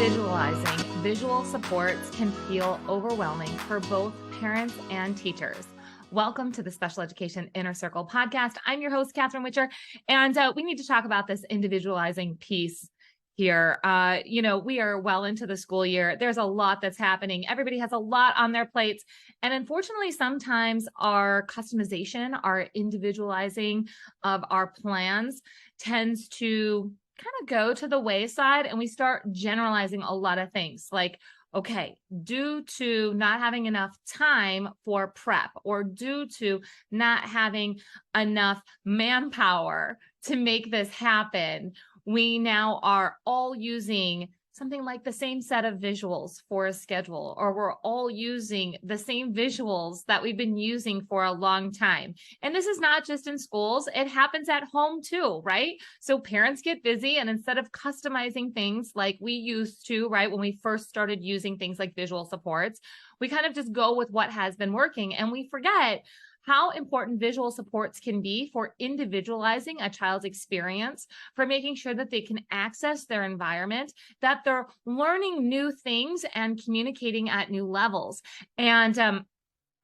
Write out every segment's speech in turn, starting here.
individualizing visual supports can feel overwhelming for both parents and teachers. Welcome to the Special Education Inner Circle podcast. I'm your host, Catherine Witcher, and we need to talk about this individualizing piece here. We are well into the school year. There's a lot that's happening. Everybody has a lot on their plates. And unfortunately, sometimes our customization, our individualizing of our plans tends to kind of go to the wayside, and we start generalizing a lot of things like, okay, due to not having enough time for prep or due to not having enough manpower to make this happen, we now are all using something like the same set of visuals for a schedule, or we're all using the same visuals that we've been using for a long time. And this is not just in schools, it happens at home too, right? So parents get busy, and instead of customizing things like we used to, right, when we first started using things like visual supports, we kind of just go with what has been working, and we forget how important visual supports can be for individualizing a child's experience, for making sure that they can access their environment, that they're learning new things and communicating at new levels. And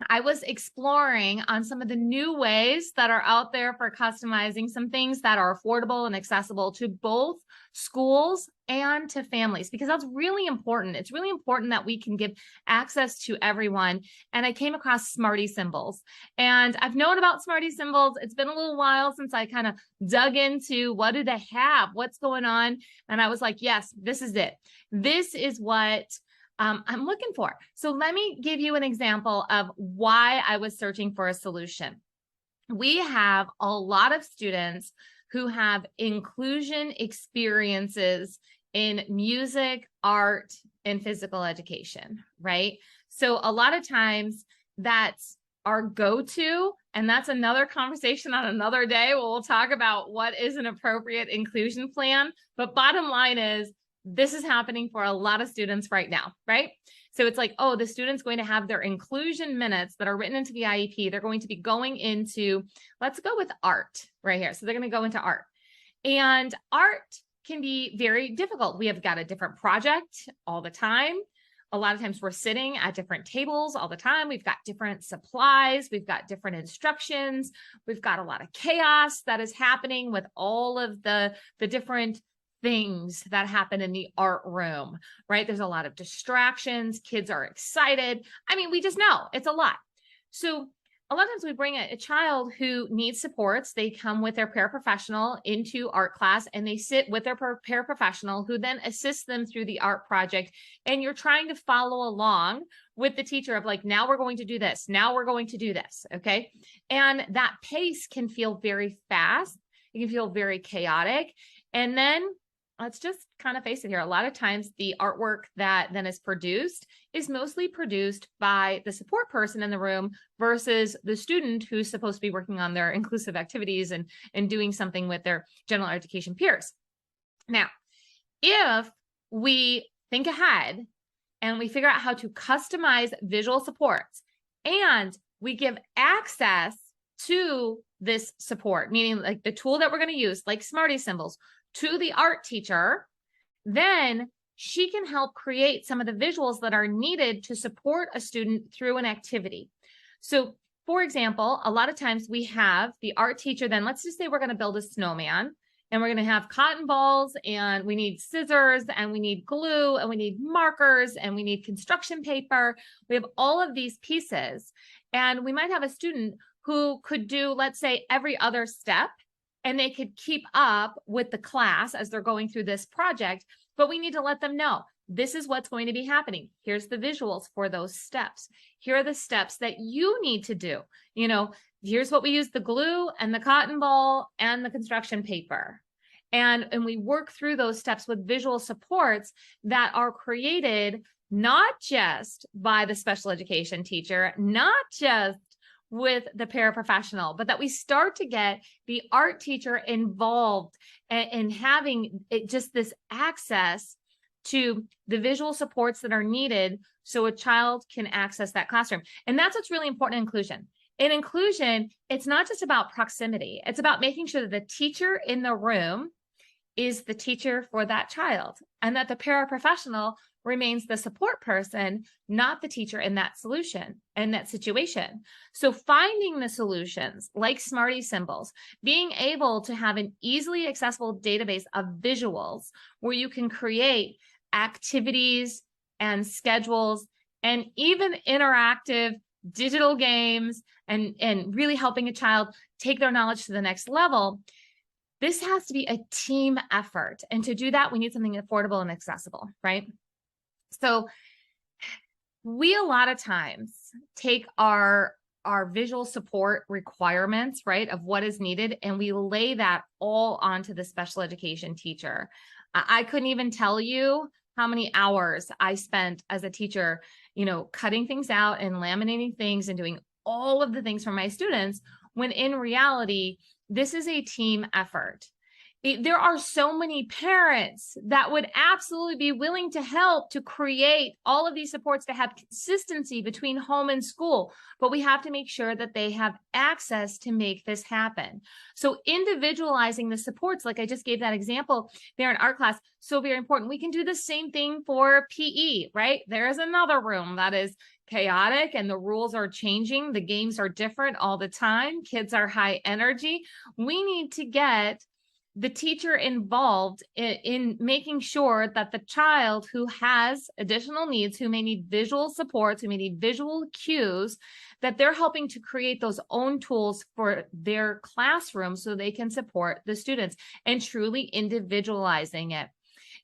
I was exploring on some of the new ways that are out there for customizing some things that are affordable and accessible to both schools and to families, because that's really important. It's really important that we can give access to everyone. And I came across Smarty Symbols, and I've known about Smarty Symbols. It's been a little while since I kind of dug into what do they have, what's going on. And I was like, yes, this is it. This is what I'm looking for. So let me give you an example of why I was searching for a solution. We have a lot of students who have inclusion experiences in music, art, and physical education, right? So a lot of times that's our go-to, and that's another conversation on another day where we'll talk about what is an appropriate inclusion plan. But bottom line is, this is happening for a lot of students right now, right? So it's like, oh, the student's going to have their inclusion minutes that are written into the IEP. They're going to be going into, let's go with art right here. So they're going to go into art. And art can be very difficult. We have got a different project all the time. A lot of times we're sitting at different tables all the time. We've got different supplies. We've got different instructions. We've got a lot of chaos that is happening with all of the different things that happen in the art room, right? There's a lot of distractions. Kids are excited. I mean, we just know it's a lot. So a lot of times we bring a child who needs supports. They come with their paraprofessional into art class, and they sit with their paraprofessional who then assists them through the art project. And you're trying to follow along with the teacher of like, now we're going to do this. Now we're going to do this. Okay. And that pace can feel very fast. It can feel very chaotic. And then let's just kind of face it here. A lot of times the artwork that then is produced is mostly produced by the support person in the room versus the student who's supposed to be working on their inclusive activities and doing something with their general education peers. Now, if we think ahead and we figure out how to customize visual supports and we give access to this support, meaning like the tool that we're going to use, like Smarty Symbols, to the art teacher, then she can help create some of the visuals that are needed to support a student through an activity. So for example, a lot of times we have the art teacher, then let's just say we're going to build a snowman, and we're going to have cotton balls, and we need scissors, and we need glue, and we need markers, and we need construction paper. We have all of these pieces, and we might have a student who could do, let's say, every other step, and they could keep up with the class as they're going through this project, but we need to let them know, this is what's going to be happening. Here's the visuals for those steps. Here are the steps that you need to do. Here's what we use: the glue and the cotton ball and the construction paper. And we work through those steps with visual supports that are created not just by the special education teacher, not just with the paraprofessional, but that we start to get the art teacher involved and having just this access to the visual supports that are needed so a child can access that classroom. And that's what's really important in inclusion. In inclusion, it's not just about proximity. It's about making sure that the teacher in the room is the teacher for that child, and that the paraprofessional remains the support person, not the teacher in that situation. So finding the solutions like Smarty Symbols, being able to have an easily accessible database of visuals where you can create activities and schedules and even interactive digital games and really helping a child take their knowledge to the next level. This has to be a team effort. And to do that, we need something affordable and accessible, right? So we a lot of times take our visual support requirements, right, of what is needed, and we lay that all onto the special education teacher. I couldn't even tell you how many hours I spent as a teacher, cutting things out and laminating things and doing all of the things for my students, when in reality, this is a team effort. There are so many parents that would absolutely be willing to help to create all of these supports to have consistency between home and school, but we have to make sure that they have access to make this happen. So individualizing the supports, like I just gave that example there in art class, so very important. We can do the same thing for PE, right? There is another room that is chaotic and the rules are changing. The games are different all the time. Kids are high energy. We need to get the teacher involved in making sure that the child who has additional needs, who may need visual supports, who may need visual cues, that they're helping to create those own tools for their classroom so they can support the students and truly individualizing it.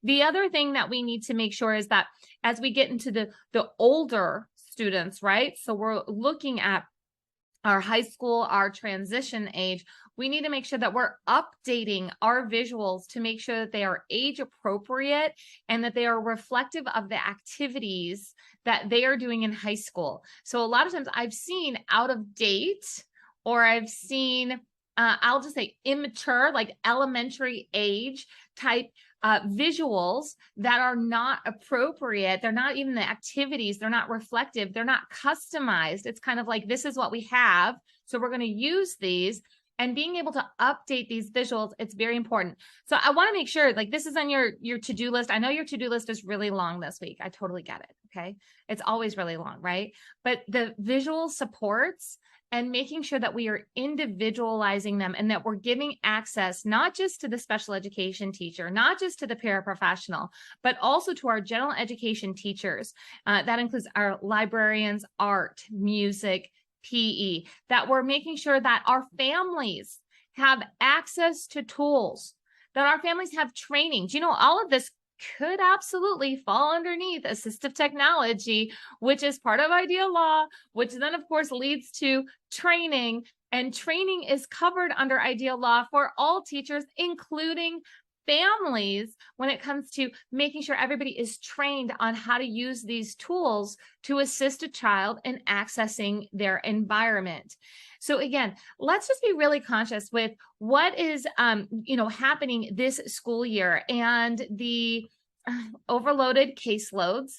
The other thing that we need to make sure is that as we get into the older students, right? So we're looking at our high school, our transition age, we need to make sure that we're updating our visuals to make sure that they are age appropriate and that they are reflective of the activities that they are doing in high school. So a lot of times I've seen out of date, or I've seen, I'll just say immature, like elementary age type visuals that are not appropriate. They're not even the activities. They're not reflective. They're not customized. It's kind of like, this is what we have, so we're going to use these. And being able to update these visuals, it's very important. So I want to make sure, like, this is on your to-do list. I know your to-do list is really long this week. I totally get it. Okay. It's always really long, right? But the visual supports and making sure that we are individualizing them and that we're giving access, not just to the special education teacher, not just to the paraprofessional, but also to our general education teachers. That includes our librarians, art, music, PE, that we're making sure that our families have access to tools, that our families have training. Do you know, all of this could absolutely fall underneath assistive technology, which is part of IDEA law, which then of course leads to training, and training is covered under IDEA law for all teachers, including families, when it comes to making sure everybody is trained on how to use these tools to assist a child in accessing their environment. So again, let's just be really conscious with what is, happening this school year and the overloaded caseloads,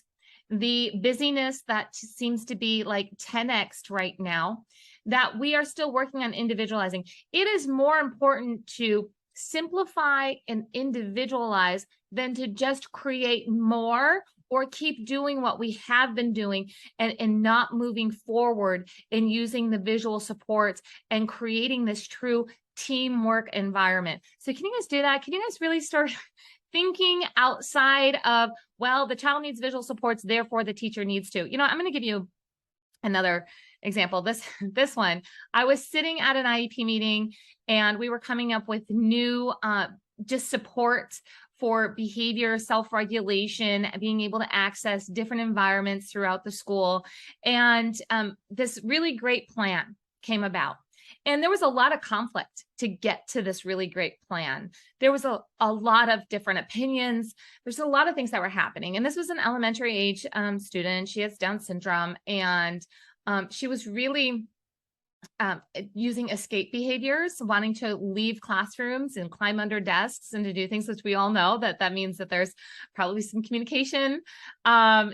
the busyness that seems to be like 10x right now, that we are still working on individualizing. It is more important to simplify and individualize than to just create more or keep doing what we have been doing and not moving forward in using the visual supports and creating this true teamwork environment. So can you guys do that? Can you guys really start thinking outside of, well, the child needs visual supports, therefore the teacher needs to? I'm going to give you another example. This one, I was sitting at an IEP meeting and we were coming up with new just support for behavior, self-regulation, being able to access different environments throughout the school. And this really great plan came about. And there was a lot of conflict to get to this really great plan. There was a lot of different opinions. There's a lot of things that were happening. And this was an elementary age student. She has Down syndrome. And she was really using escape behaviors, wanting to leave classrooms and climb under desks and to do things, which we all know that means that there's probably some communication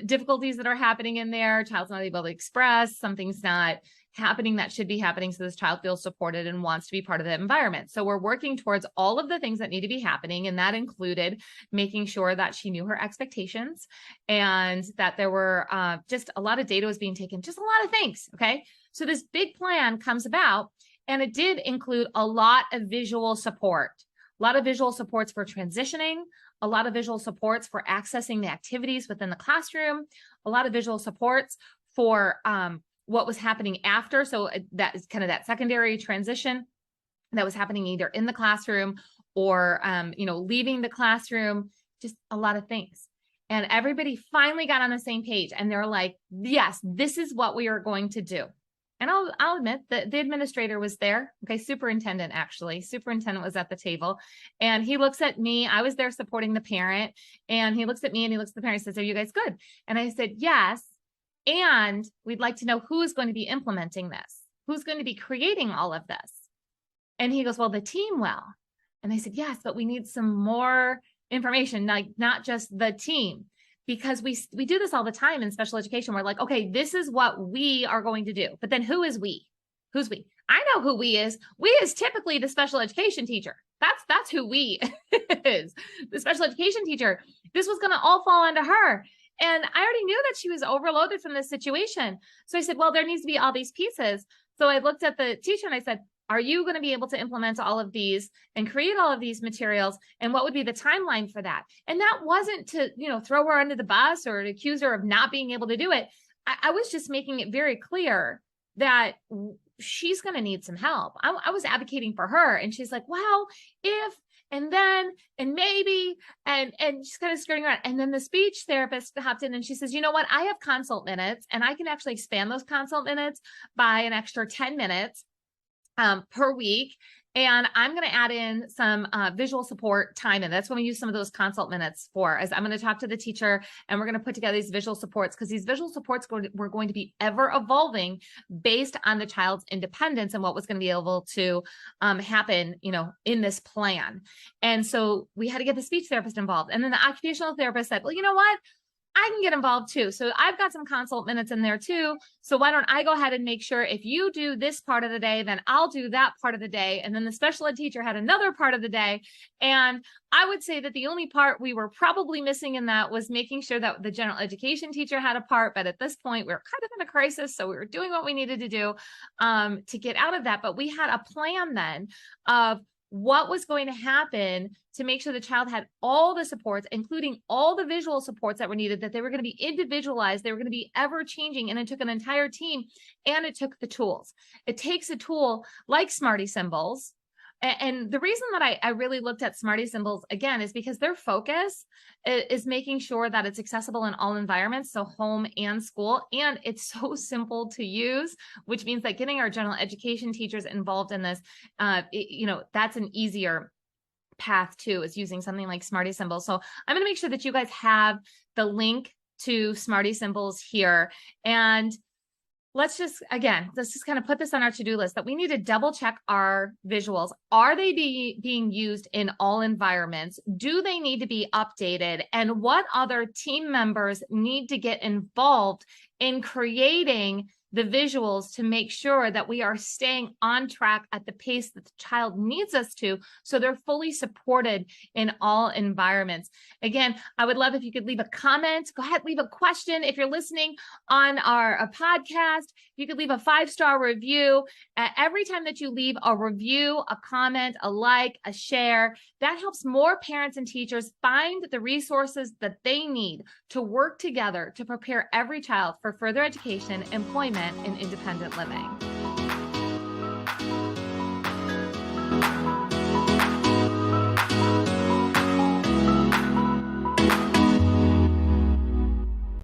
difficulties that are happening in there. Child's not able to express, something's not happening that should be happening so this child feels supported and wants to be part of the environment. So we're working towards all of the things that need to be happening. And that included making sure that she knew her expectations and that there were just a lot of data was being taken, just a lot of things. Okay. So this big plan comes about, and it did include a lot of visual support, a lot of visual supports for transitioning, a lot of visual supports for accessing the activities within the classroom, a lot of visual supports for what was happening after. So that is kind of that secondary transition that was happening either in the classroom or, leaving the classroom, just a lot of things. And everybody finally got on the same page, and they're like, yes, this is what we are going to do. And I'll admit that the administrator was there. Okay. Superintendent was at the table, and he looks at me. I was there supporting the parent, and he looks at me and he looks at the parent and says, "Are you guys good?" And I said, "Yes. And we'd like to know who's going to be implementing this, who's going to be creating all of this." And he goes, "Well, the team will." And I said, "Yes, but we need some more information, like not just the team, because we do this all the time in special education. We're like, okay, this is what we are going to do. But then who is we? Who's we? I know who we is. We is typically the special education teacher. That's who we is. The special education teacher. This was going to all fall onto her. And I already knew that she was overloaded from this situation. So I said, well, there needs to be all these pieces. So I looked at the teacher and I said, are you going to be able to implement all of these and create all of these materials? And what would be the timeline for that? And that wasn't to, throw her under the bus or to accuse her of not being able to do it. I was just making it very clear that she's going to need some help. I was advocating for her. And she's like, well, if, and then, and maybe, and she's kind of skirting around. And then the speech therapist hopped in and she says, you know what? I have consult minutes, and I can actually expand those consult minutes by an extra 10 minutes per week. And I'm going to add in some visual support time. And that's when we use some of those consult minutes for, as I'm going to talk to the teacher, and we're going to put together these visual supports, because these visual supports were going to be ever evolving based on the child's independence and what was going to be able to happen, in this plan. And so we had to get the speech therapist involved. And then the occupational therapist said, well, you know what? I can get involved too. So I've got some consult minutes in there too. So why don't I go ahead and make sure if you do this part of the day, then I'll do that part of the day. And then the special ed teacher had another part of the day. And I would say that the only part we were probably missing in that was making sure that the general education teacher had a part. But at this point, we were kind of in a crisis. So we were doing what we needed to do to get out of that. But we had a plan then of what was going to happen to make sure the child had all the supports, including all the visual supports that were needed, that they were going to be individualized, they were going to be ever changing. And it took an entire team, and it took the tools. It takes a tool like Smarty Symbols. And the reason that I really looked at Smarty Symbols again is because their focus is making sure that it's accessible in all environments, so home and school, and it's so simple to use, which means that getting our general education teachers involved in this, that's an easier path too, is using something like Smarty Symbols. So I'm going to make sure that you guys have the link to Smarty Symbols here. And let's just kind of put this on our to-do list, that we need to double check our visuals. Are they being used in all environments? Do they need to be updated? And what other team members need to get involved in creating the visuals to make sure that we are staying on track at the pace that the child needs us to, so they're fully supported in all environments. Again, I would love if you could leave a comment. Go ahead, leave a question. If you're listening on our podcast, you could leave a 5-star review. Every time that you leave a review, a comment, a like, a share, that helps more parents and teachers find the resources that they need to work together to prepare every child for further education, employment, and independent living.